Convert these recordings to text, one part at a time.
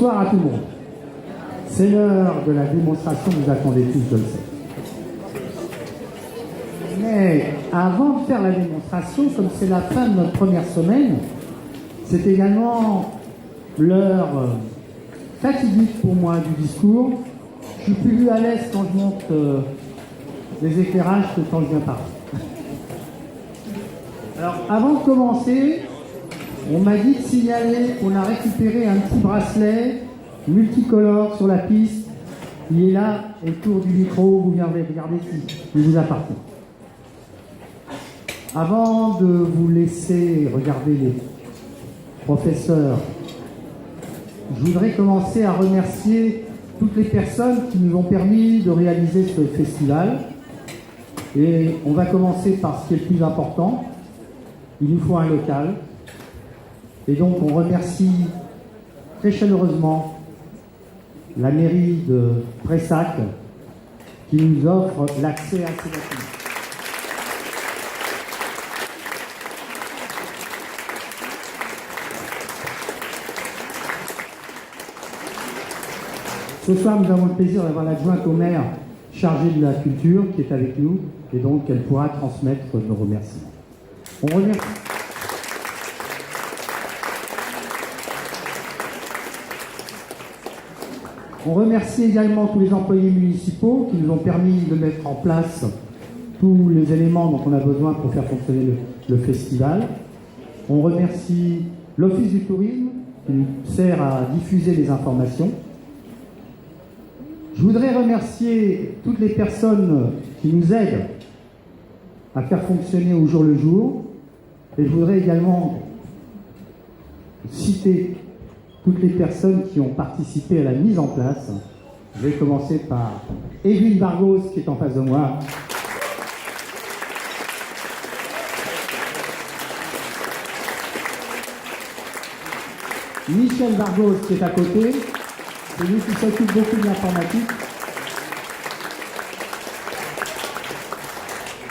Bonsoir à tout le monde. C'est l'heure de la démonstration que vous attendez tous, je le sais. Mais avant de faire la démonstration, comme c'est la fin de notre première semaine, c'est également l'heure fatidique pour moi du discours. Je suis plus à l'aise quand je monte les éclairages que quand je viens parler. Alors, avant de commencer, on m'a dit de signaler qu'on a récupéré un petit bracelet multicolore sur la piste. Il est là, autour du micro, vous viendrez regarder s'il vous appartient. Avant de vous laisser regarder les professeurs, je voudrais commencer à remercier toutes les personnes qui nous ont permis de réaliser ce festival. Et on va commencer par ce qui est le plus important. Il nous faut un local. Et donc on remercie très chaleureusement la mairie de Prayssac qui nous offre l'accès à ces bâtiments. Ce soir, nous avons le plaisir d'avoir l'adjointe au maire chargée de la culture qui est avec nous et donc elle pourra transmettre nos remerciements. On remercie également tous les employés municipaux qui nous ont permis de mettre en place tous les éléments dont on a besoin pour faire fonctionner le festival. On remercie l'Office du tourisme qui nous sert à diffuser les informations. Je voudrais remercier toutes les personnes qui nous aident à faire fonctionner au jour le jour. Et je voudrais également citer toutes les personnes qui ont participé à la mise en place. Je vais commencer par Evelyne Vargos qui est en face de moi. Michel Vargos qui est à côté. C'est lui qui s'occupe beaucoup de l'informatique.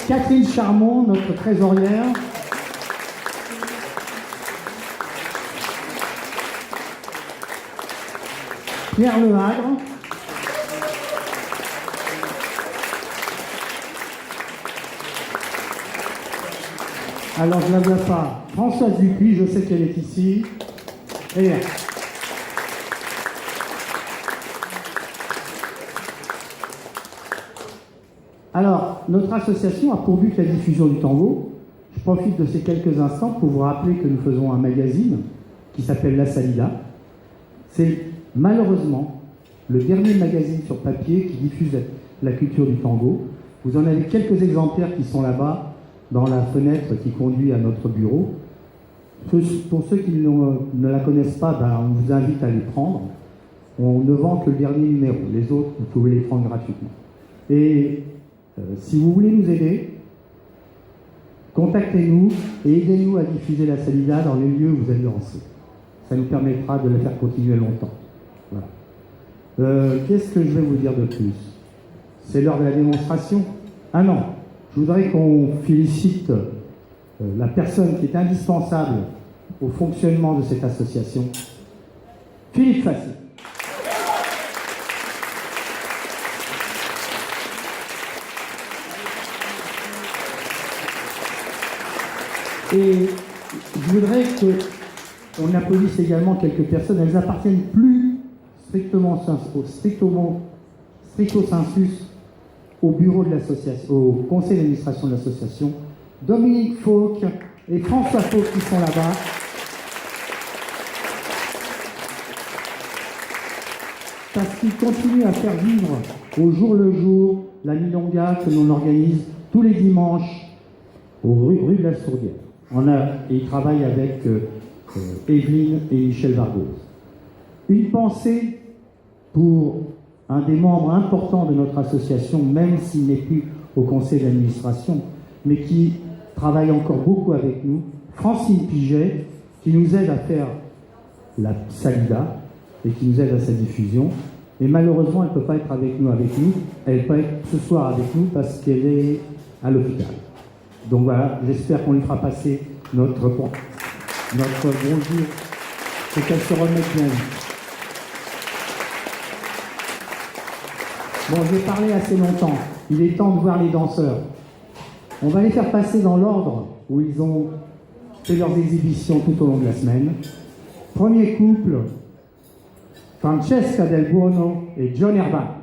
Catherine Charmont, notre trésorière. Pierre Lehagre. Alors, je ne la vois pas. Françoise Dupuis, je sais qu'elle est ici. Et là. Alors, notre association a pour but la diffusion du tango. Je profite de ces quelques instants pour vous rappeler que nous faisons un magazine qui s'appelle La Salida. C'est malheureusement le dernier magazine sur papier qui diffuse la culture du tango. Vous en avez quelques exemplaires qui sont là-bas, dans la fenêtre qui conduit à notre bureau. Pour ceux qui ne la connaissent pas, on vous invite à les prendre. On ne vend que le dernier numéro. Les autres, vous pouvez les prendre gratuitement. Et si vous voulez nous aider, contactez-nous et aidez-nous à diffuser la Salida dans les lieux où vous allez lancer. Ça nous permettra de la faire continuer longtemps. Voilà. Qu'est-ce que je vais vous dire de plus? C'est l'heure de la démonstration. Ah non, je voudrais qu'on félicite la personne qui est indispensable au fonctionnement de cette association, Philippe Fassi. Et je voudrais qu'on applaudisse également quelques personnes. Elles appartiennent plus stricto sensus au bureau de l'association, au conseil d'administration de l'association. Dominique Fauque et François Fauque qui sont là-bas. Parce qu'ils continuent à faire vivre au jour le jour la milonga que l'on organise tous les dimanches rue de la Sourdière. Et ils travaillent avec Evelyne et Michel Vargos. Une pensée pour un des membres importants de notre association, même s'il n'est plus au conseil d'administration, mais qui travaille encore beaucoup avec nous, Francine Piget, qui nous aide à faire la Salida et qui nous aide à sa diffusion. Et malheureusement, elle ne peut pas être avec nous. Elle peut être ce soir avec nous parce qu'elle est à l'hôpital. Donc voilà, j'espère qu'on lui fera passer notre bonjour et qu'elle se remette bien vite. Bon, j'ai parlé assez longtemps. Il est temps de voir les danseurs. On va les faire passer dans l'ordre où ils ont fait leurs exhibitions tout au long de la semaine. Premier couple, Francesca Del Buono et John Herban.